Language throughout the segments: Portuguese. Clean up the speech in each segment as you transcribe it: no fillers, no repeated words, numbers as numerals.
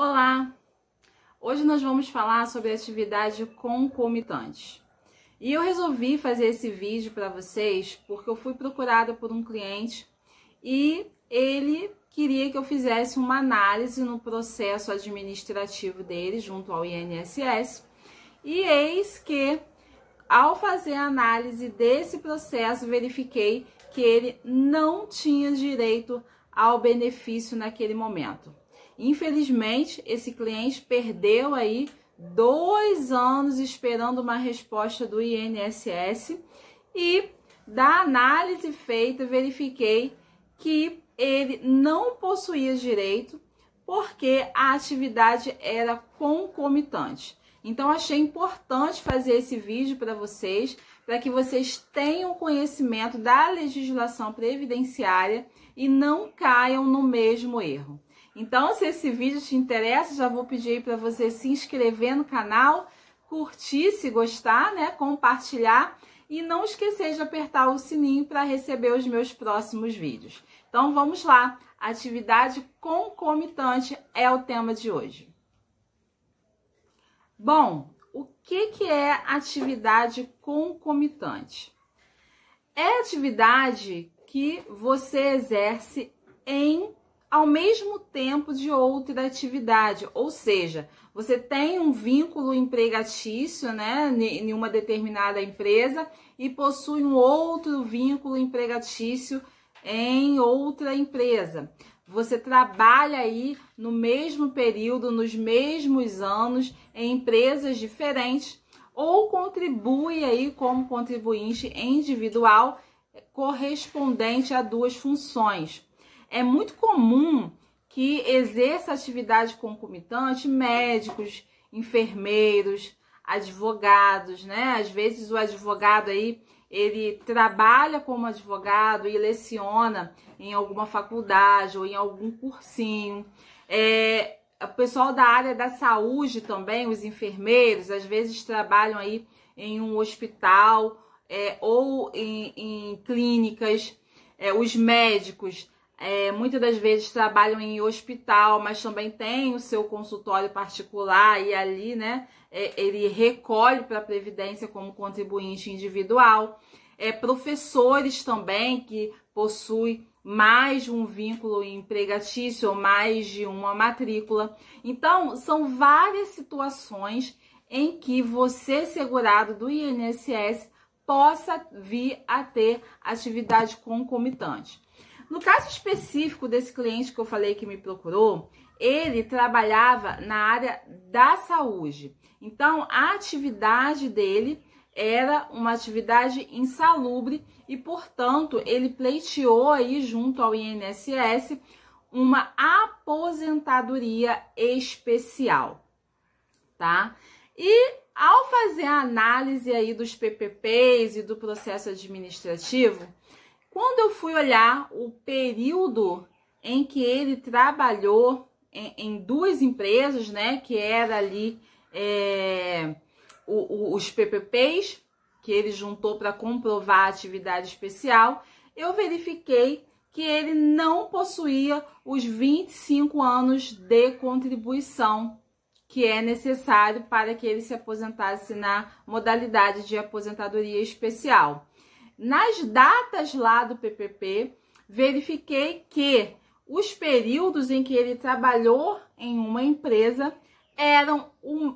Olá! Hoje nós vamos falar sobre atividade concomitante. E eu resolvi fazer esse vídeo para vocês porque eu fui procurada por um cliente e ele queria que eu fizesse uma análise no processo administrativo dele junto ao INSS. E eis que, ao fazer a análise desse processo, verifiquei que ele não tinha direito ao benefício naquele momento. Infelizmente, esse cliente perdeu aí 2 anos esperando uma resposta do INSS e da análise feita, verifiquei que ele não possuía direito porque a atividade era concomitante. Então, achei importante fazer esse vídeo para vocês, para que vocês tenham conhecimento da legislação previdenciária e não caiam no mesmo erro. Então, se esse vídeo te interessa, já vou pedir para você se inscrever no canal, curtir se gostar, né, compartilhar e não esquecer de apertar o sininho para receber os meus próximos vídeos. Então, vamos lá. Atividade concomitante é o tema de hoje. Bom, o que é atividade concomitante? É atividade que você exerce ao mesmo tempo de outra atividade, ou seja, você tem um vínculo empregatício, né, em uma determinada empresa e possui um outro vínculo empregatício em outra empresa. Você trabalha aí no mesmo período, nos mesmos anos, em empresas diferentes, ou contribui aí como contribuinte individual correspondente a 2 funções. É muito comum que exerça atividade concomitante médicos, enfermeiros, advogados, né? Às vezes o advogado aí, ele trabalha como advogado e leciona em alguma faculdade ou em algum cursinho. O pessoal da área da saúde também, os enfermeiros, às vezes trabalham aí em um hospital ou em clínicas. Os médicos muitas das vezes trabalham em hospital, mas também tem o seu consultório particular e ali, né, ele recolhe para a Previdência como contribuinte individual. Professores também que possuem mais de um vínculo empregatício ou mais de uma matrícula. Então, são várias situações em que você, segurado do INSS, possa vir a ter atividade concomitante. No caso específico desse cliente que eu falei que me procurou, ele trabalhava na área da saúde. Então, a atividade dele era uma atividade insalubre e, portanto, ele pleiteou aí junto ao INSS uma aposentadoria especial, tá? E ao fazer a análise aí dos PPPs e do processo administrativo, quando eu fui olhar o período em que ele trabalhou em 2 empresas, né, que era ali os PPPs, que ele juntou para comprovar a atividade especial, eu verifiquei que ele não possuía os 25 anos de contribuição que é necessário para que ele se aposentasse na modalidade de aposentadoria especial. Nas datas lá do PPP, verifiquei que os períodos em que ele trabalhou em uma empresa eram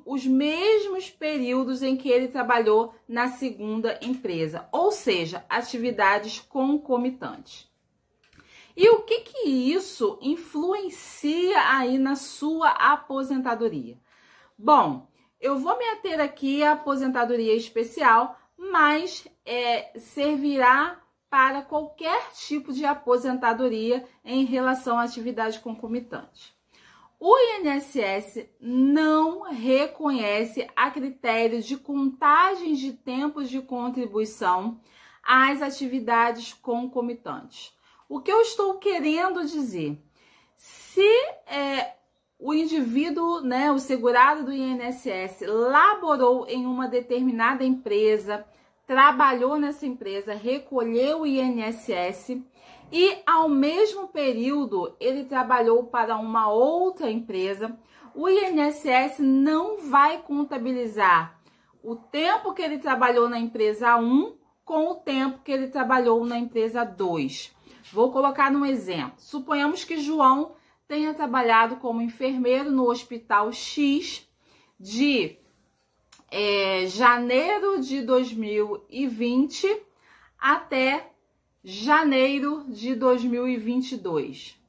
os mesmos períodos em que ele trabalhou na segunda empresa, ou seja, atividades concomitantes. E o que isso influencia aí na sua aposentadoria? Bom, eu vou me ater aqui à aposentadoria especial, mas servirá para qualquer tipo de aposentadoria em relação à atividade concomitante. O INSS não reconhece a critério de contagem de tempos de contribuição às atividades concomitantes. O que eu estou querendo dizer? Se o indivíduo, né, o segurado do INSS, laborou em uma determinada empresa, trabalhou nessa empresa, recolheu o INSS e ao mesmo período ele trabalhou para uma outra empresa, o INSS não vai contabilizar o tempo que ele trabalhou na empresa 1 com o tempo que ele trabalhou na empresa 2. Vou colocar um exemplo. Suponhamos que João tenha trabalhado como enfermeiro no hospital X de janeiro de 2020 até janeiro de 2022.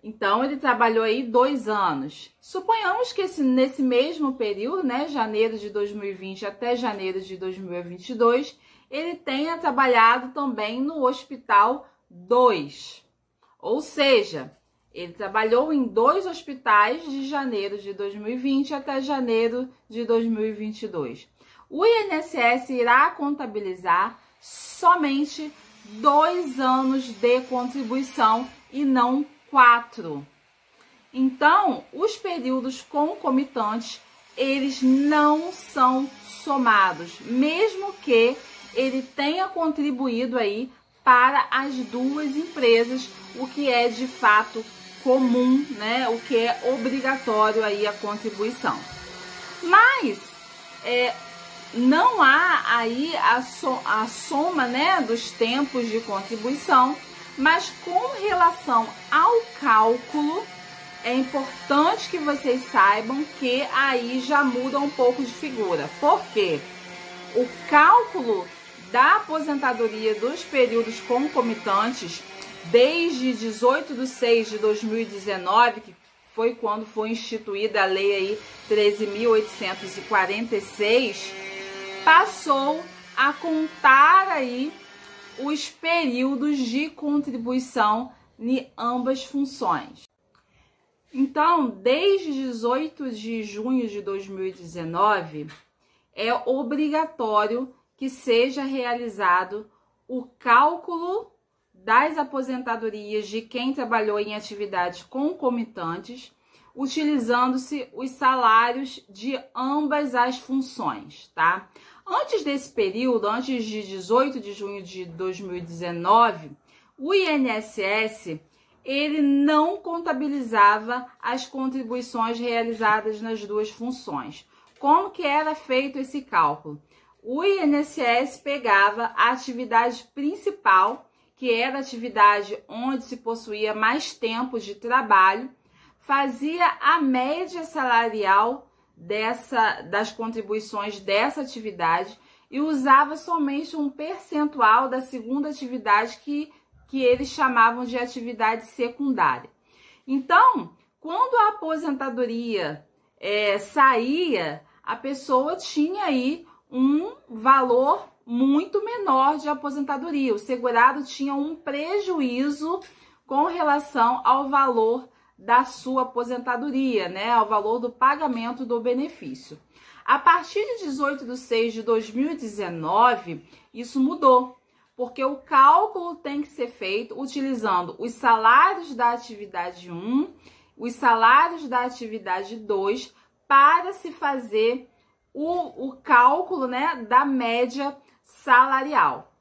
Então, ele trabalhou aí 2 anos. Suponhamos que nesse mesmo período, né, janeiro de 2020 até janeiro de 2022, ele tenha trabalhado também no hospital 2. Ou seja, ele trabalhou em 2 hospitais de janeiro de 2020 até janeiro de 2022. O INSS irá contabilizar somente 2 anos de contribuição e não 4. Então, os períodos concomitantes, eles não são somados, mesmo que ele tenha contribuído aí para as 2 empresas, o que é de fato comum, né? O que é obrigatório aí a contribuição. Mas não há aí a soma, né, dos tempos de contribuição, mas com relação ao cálculo, é importante que vocês saibam que aí já muda um pouco de figura. Por quê? O cálculo da aposentadoria dos períodos concomitantes, desde 18/6/2019, que foi quando foi instituída a lei aí 13.846, passou a contar aí os períodos de contribuição em ambas funções. Então, desde 18 de junho de 2019, é obrigatório que seja realizado o cálculo das aposentadorias de quem trabalhou em atividades concomitantes, utilizando-se os salários de ambas as funções, tá? Antes desse período, antes de 18 de junho de 2019, o INSS ele não contabilizava as contribuições realizadas nas 2 funções. Como que era feito esse cálculo? O INSS pegava a atividade principal, que era a atividade onde se possuía mais tempo de trabalho, fazia a média salarial das contribuições dessa atividade e usava somente um percentual da segunda atividade que eles chamavam de atividade secundária. Então, quando a aposentadoria saía, a pessoa tinha aí um valor muito menor de aposentadoria. O segurado tinha um prejuízo com relação ao valor da sua aposentadoria, né? Ao valor do pagamento do benefício. A partir de 18/6/2019, isso mudou, porque o cálculo tem que ser feito utilizando os salários da atividade 1, os salários da atividade 2, para se fazer o cálculo, né, da média salarial.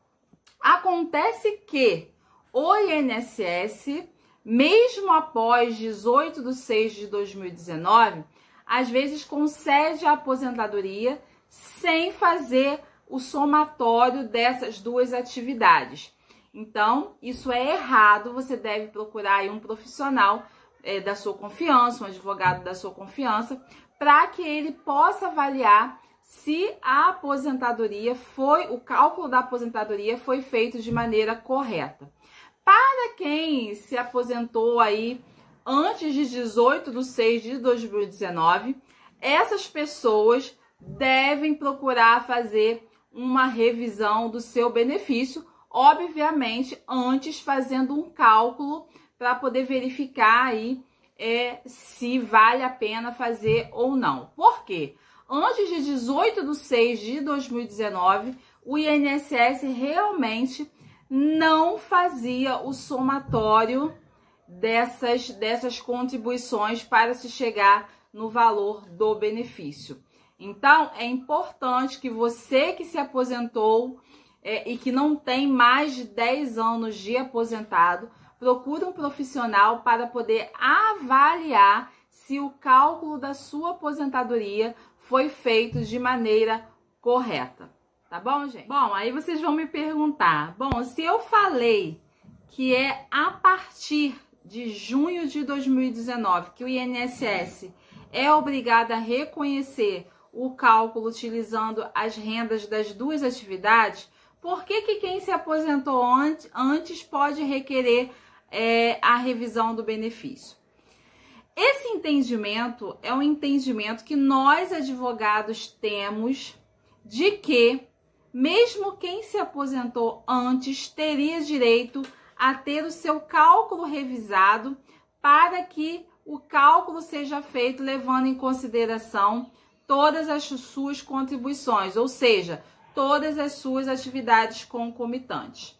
Acontece que o INSS, mesmo após 18/6/2019, às vezes concede a aposentadoria sem fazer o somatório dessas 2 atividades. Então, isso é errado, você deve procurar aí um profissional da sua confiança, um advogado da sua confiança, para que ele possa avaliar se a aposentadoria o cálculo da aposentadoria foi feito de maneira correta. Para quem se aposentou aí antes de 18/6/2019, essas pessoas devem procurar fazer uma revisão do seu benefício, obviamente antes fazendo um cálculo para poder verificar aí se vale a pena fazer ou não. Por quê? Antes de 18/6/2019, o INSS realmente não fazia o somatório dessas contribuições para se chegar no valor do benefício. Então, é importante que você que se aposentou e que não tem mais de 10 anos de aposentado, procure um profissional para poder avaliar se o cálculo da sua aposentadoria foi feito de maneira correta. Tá bom, gente? Bom, aí vocês vão me perguntar, bom, se eu falei que é a partir de junho de 2019 que o INSS é obrigado a reconhecer o cálculo utilizando as rendas das duas atividades, por que quem se aposentou antes pode requerer a revisão do benefício? Esse entendimento é um entendimento que nós, advogados, temos de que mesmo quem se aposentou antes teria direito a ter o seu cálculo revisado para que o cálculo seja feito levando em consideração todas as suas contribuições, ou seja, todas as suas atividades concomitantes.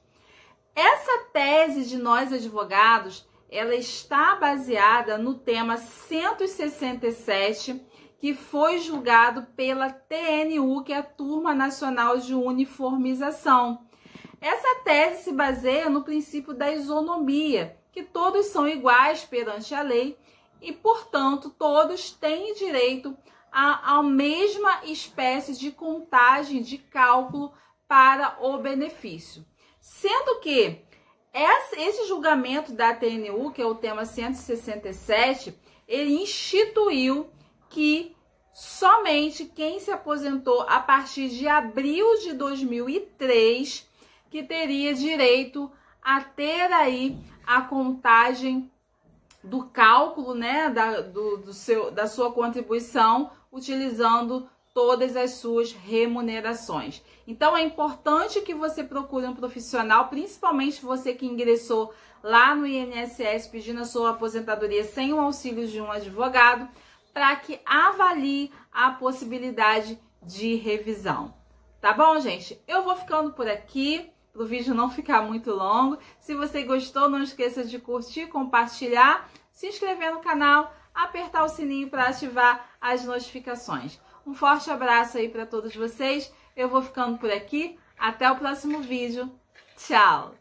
Essa tese de nós advogados, ela está baseada no tema 167, que foi julgado pela TNU, que é a Turma Nacional de Uniformização. Essa tese se baseia no princípio da isonomia, que todos são iguais perante a lei e, portanto, todos têm direito à mesma espécie de contagem de cálculo para o benefício. Sendo que esse julgamento da TNU, que é o tema 167, ele instituiu que somente quem se aposentou a partir de abril de 2003 que teria direito a ter aí a contagem do cálculo, né, da sua contribuição, utilizando todas as suas remunerações. Então, é importante que você procure um profissional, principalmente você que ingressou lá no INSS pedindo a sua aposentadoria sem o auxílio de um advogado, para que avalie a possibilidade de revisão. Tá bom, gente? Eu vou ficando por aqui, para o vídeo não ficar muito longo. Se você gostou, não esqueça de curtir, compartilhar, se inscrever no canal, apertar o sininho para ativar as notificações. Um forte abraço aí para todos vocês. Eu vou ficando por aqui. Até o próximo vídeo. Tchau!